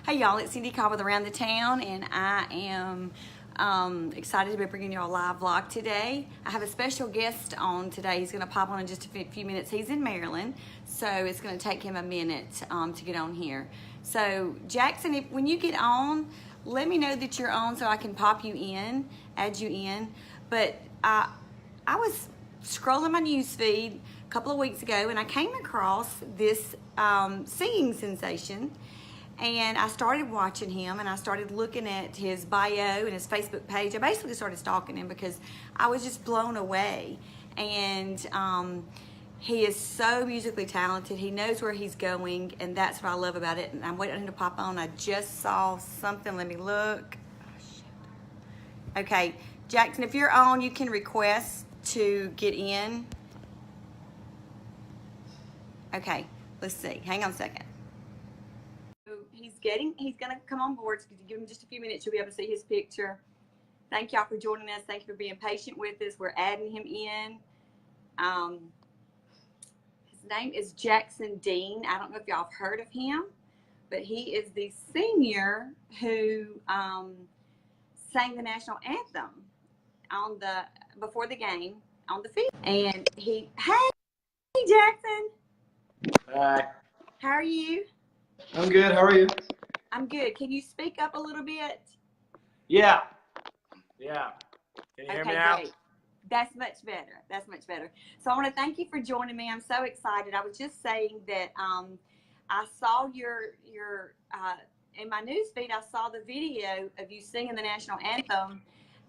Hey y'all, it's Cindy Cobb with Around the Town, and I am excited to be bringing you a live vlog today. I have a special guest on today. He's going to pop on in just a few minutes. He's in Maryland, so it's going to take him a minute to get on here. So Jackson, when you get on, let me know that you're on so I can pop you in, add you in. But I was scrolling my news feed a couple of weeks ago, and I came across this singing sensation. And I started watching him, and I started looking at his bio and his Facebook page. I basically started stalking him because I was just blown away. And he is so musically talented. He knows where he's going, and that's what I love about it. And I'm waiting on him to pop on. I just saw something. Let me look. Oh, shit. Okay, Jackson, if you're on, you can request to get in. Okay, let's see. Hang on a second. He's gonna come on board. So give him just a few minutes, you'll be able to see his picture. Thank y'all for joining us. Thank you for being patient with us. We're adding him in. His name is Jackson Dean. I don't know if y'all have heard of him, but he is the senior who sang the national anthem before the game on the field. And hey Jackson. Hi. How are you? I'm good. How are you? I'm good. Can you speak up a little bit? Yeah. Can you hear me now? Great. That's much better. That's much better. So I want to thank you for joining me. I'm so excited. I was just saying that I saw your in my news feed. I saw the video of you singing the national anthem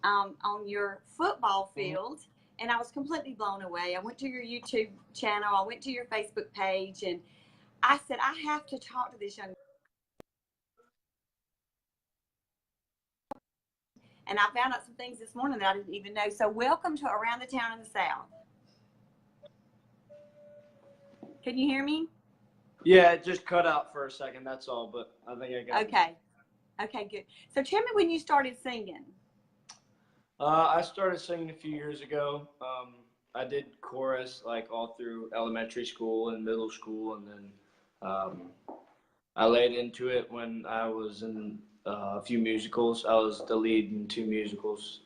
on your football field, and I was completely blown away. I went to your YouTube channel. I went to your Facebook page, and I said, I have to talk to this young man. And I found out some things this morning that I didn't even know. So welcome to Around the Town in the South. Can you hear me? Yeah, it just cut out for a second, that's all, but I think I got it. Okay, good. So tell me when you started singing. I started singing a few years ago. I did chorus like all through elementary school and middle school, and then I laid into it when I was in a few musicals. I was the lead in 2 musicals.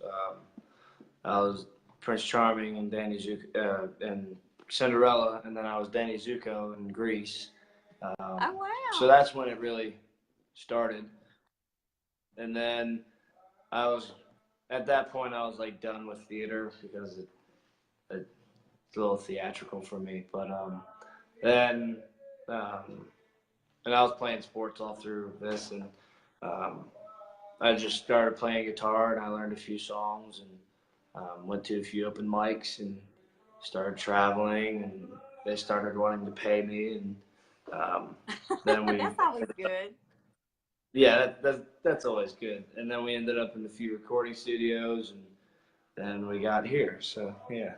I was Prince Charming and Danny Zuko and Cinderella, and then I was Danny Zuko in Grease. Oh wow! So that's when it really started. And then at that point I was like done with theater because it's a little theatrical for me. But then. And I was playing sports all through this, and I just started playing guitar, and I learned a few songs, and went to a few open mics, and started traveling, and they started wanting to pay me, and then we. That's always good. Yeah, that's always good. And then we ended up in a few recording studios, and then we got here. So yeah.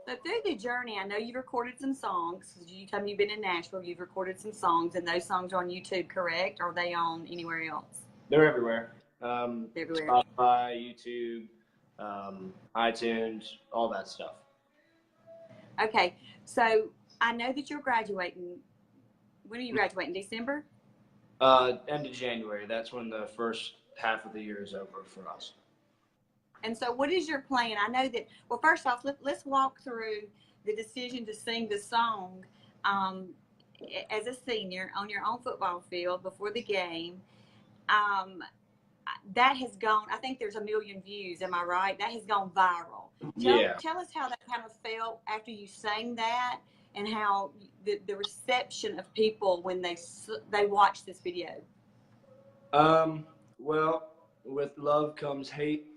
So through the journey, I know you've recorded some songs. You told me you've been in Nashville. You've recorded some songs, and those songs are on YouTube, correct? Or are they on anywhere else? They're everywhere. Everywhere. Spotify, YouTube, iTunes, all that stuff. Okay, so I know that you're graduating. When are you graduating? December? End of January. That's when the first half of the year is over for us. And so what is your plan? I know that, well, first off, let's walk through the decision to sing the song as a senior on your own football field before the game. That has gone, I think there's 1 million views, am I right? That has gone viral. Tell us how that kind of felt after you sang that, and how the reception of people when they watch this video. Well, with love comes hate.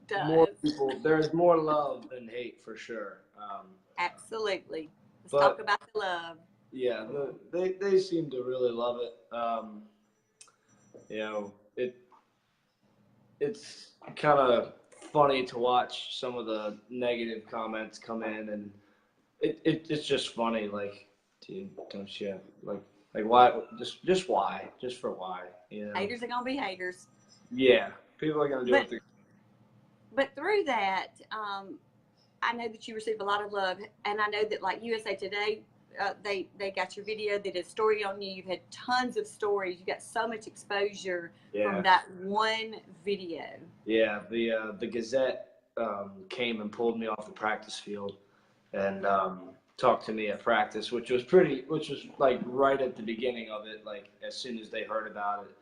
There's more love than hate for sure. Absolutely. Let's talk about the love. Yeah, they seem to really love it. It's kind of funny to watch some of the negative comments come in, and it's just funny. Like, dude, don't you like why? Just why? Just for why? You know? Haters are gonna be haters. Yeah, people are gonna do it. But through that, I know that you receive a lot of love, and I know that like USA Today they got your video. They did a story on you. You've had tons of stories. You got so much exposure from that one video. Yeah, the Gazette came and pulled me off the practice field and talked to me at practice, which was like right at the beginning of it, like as soon as they heard about it,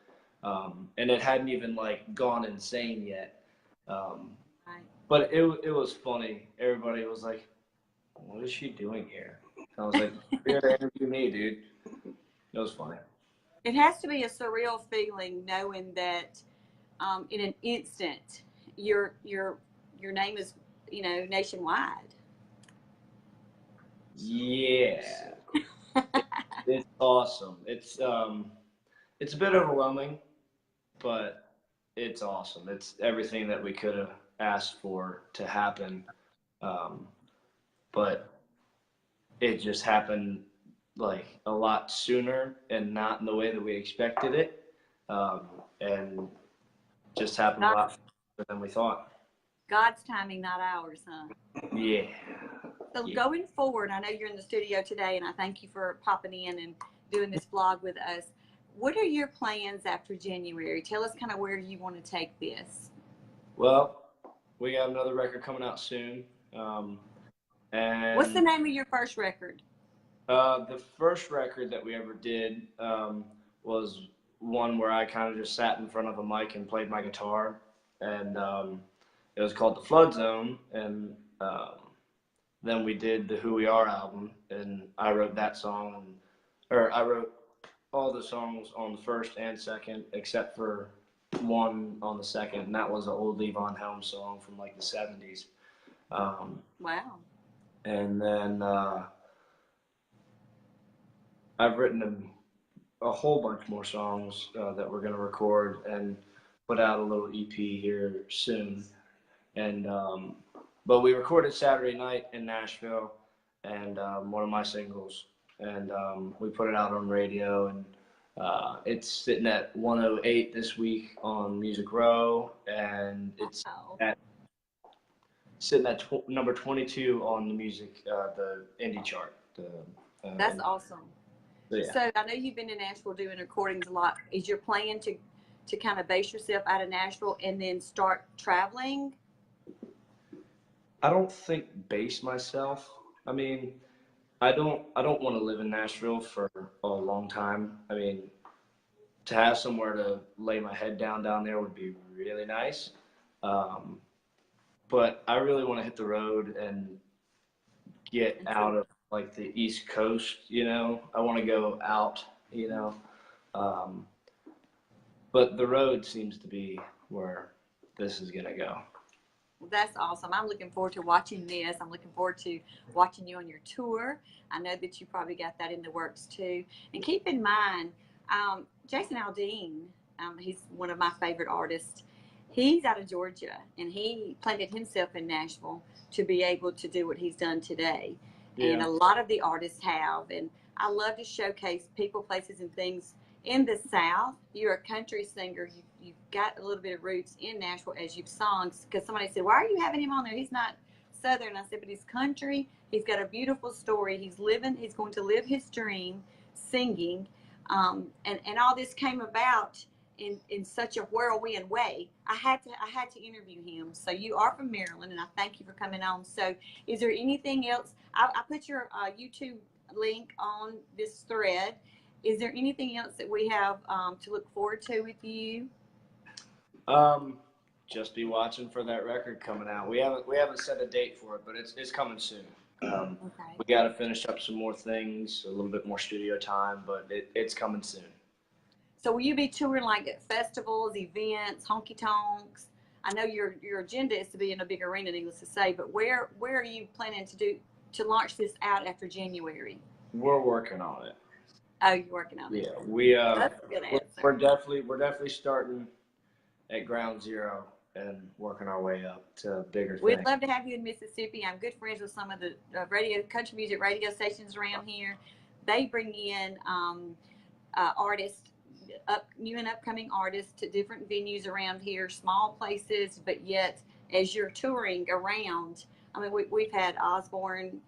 and it hadn't even like gone insane yet. Right. But it was funny. Everybody was like, "What is she doing here?" I was like, "You're here to interview me, dude." It was funny. It has to be a surreal feeling knowing that in an instant your name is, you know, nationwide. Yeah, it's awesome. It's a bit overwhelming, but it's awesome. It's everything that we could have asked for to happen, but it just happened like a lot sooner and not in the way that we expected it, and just happened a lot faster than we thought. God's timing, not ours, huh? Yeah. So going forward, I know you're in the studio today, and I thank you for popping in and doing this vlog with us. What are your plans after January? Tell us kind of where you want to take this. Well, we got another record coming out soon. And what's the name of your first record? The first record that we ever did was one where I kind of just sat in front of a mic and played my guitar, and it was called The Flood Zone. And then we did the Who We Are album, and I wrote that song, or I wrote all the songs on the first and second, except for one on the second, and that was an old Levon Helm song from like the 70s. Wow. And then I've written a whole bunch more songs that we're going to record and put out a little EP here soon. And but we recorded Saturday night in Nashville, and one of my singles, and we put it out on radio, and it's sitting at 108 this week on Music Row, and it's sitting at number 22 on the music, the indie chart. That's awesome. Yeah. So I know you've been in Nashville doing recordings a lot. Is your plan to kind of base yourself out of Nashville and then start traveling? I don't think base myself. I mean, I don't want to live in Nashville for a long time. I mean, to have somewhere to lay my head down there would be really nice. But I really want to hit the road and get out of like the East Coast, you know. I want to go out, you know. But the road seems to be where this is gonna go. Well, that's awesome. I'm looking forward to watching this. I'm looking forward to watching you on your tour. I know that you probably got that in the works too. And keep in mind, Jason Aldean, he's one of my favorite artists. He's out of Georgia, and he planted himself in Nashville to be able to do what he's done today. Yeah. And a lot of the artists have. And I love to showcase people, places, and things in the South. You're a country singer. You've got a little bit of roots in Nashville as you've sung. Because somebody said, why are you having him on there? He's not Southern. I said, but he's country. He's got a beautiful story. He's going to live his dream singing. And all this came about in such a whirlwind way. I had to interview him. So you are from Maryland, and I thank you for coming on. So is there anything else? I put your YouTube link on this thread. Is there anything else that we have to look forward to with you? Just be watching for that record coming out. We haven't set a date for it, but it's coming soon. Okay. We got to finish up some more things, a little bit more studio time, but it's coming soon. So will you be touring like at festivals, events, honky tonks? I know your agenda is to be in a big arena, needless to say, but where are you planning to launch this out after January? We're working on it. Oh, you're working on it. Yeah, That's a good answer. We're definitely starting at ground zero and working our way up to bigger things. We'd love to have you in Mississippi. I'm good friends with some of the country music radio stations around here. They bring in artists, new and upcoming artists, to different venues around here, small places, but yet as you're touring around, I mean, we've had Osborne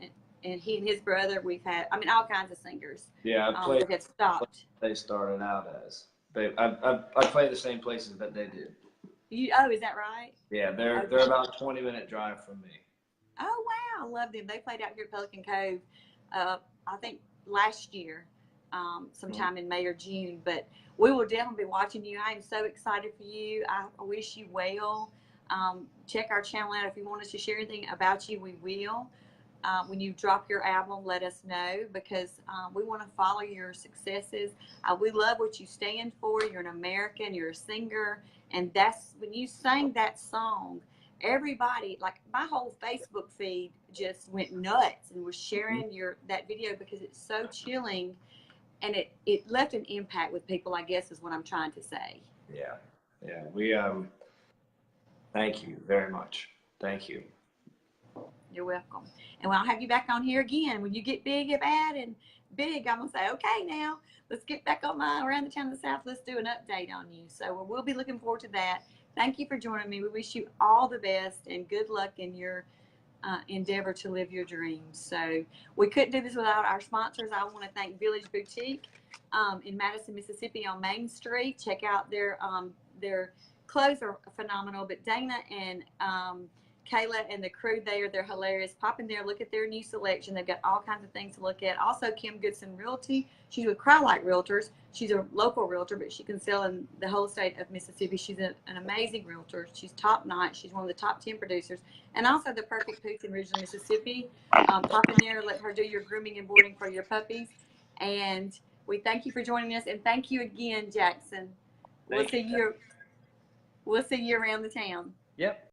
and he and his brother, we've had, I mean, all kinds of singers. Yeah, I played. That have stopped. They started out as. I play the same places that they did. Oh, is that right? Yeah, they're about a 20-minute drive from me. Oh wow, I love them. They played out here at Pelican Cove, I think last year, sometime in May or June. But we will definitely be watching you. I am so excited for you. I wish you well. Check our channel out if you want us to share anything about you. We will. When you drop your album, let us know, because we want to follow your successes. We love what you stand for. You're an American. You're a singer, and that's when you sang that song. Everybody, like my whole Facebook feed, just went nuts and was sharing that video because it's so chilling, and it left an impact with people, I guess is what I'm trying to say. Yeah. We thank you very much. Thank you. You're welcome. And I'll have you back on here again when you get big and bad and big. I'm gonna say, okay, now let's get back on my Around the Town of the South. Let's do an update on you. So we'll be looking forward to that. Thank you for joining me. We wish you all the best and good luck in your endeavor to live your dreams. So we couldn't do this without our sponsors. I want to thank Village Boutique in Madison, Mississippi on Main Street. Check out their clothes are phenomenal. But Dana and Kayla and the crew there, they're hilarious. Pop in there, look at their new selection. They've got all kinds of things to look at. Also, Kim Goodson Realty. She's with Crye-Leike Realtors. She's a local realtor, but she can sell in the whole state of Mississippi. She's an amazing realtor. She's top notch. She's one of the top 10 producers. And also the Perfect Pooch in Ridgeland, Mississippi. Pop in there, let her do your grooming and boarding for your puppies. And we thank you for joining us. And thank you again, Jackson. We'll see you around the town. Yep.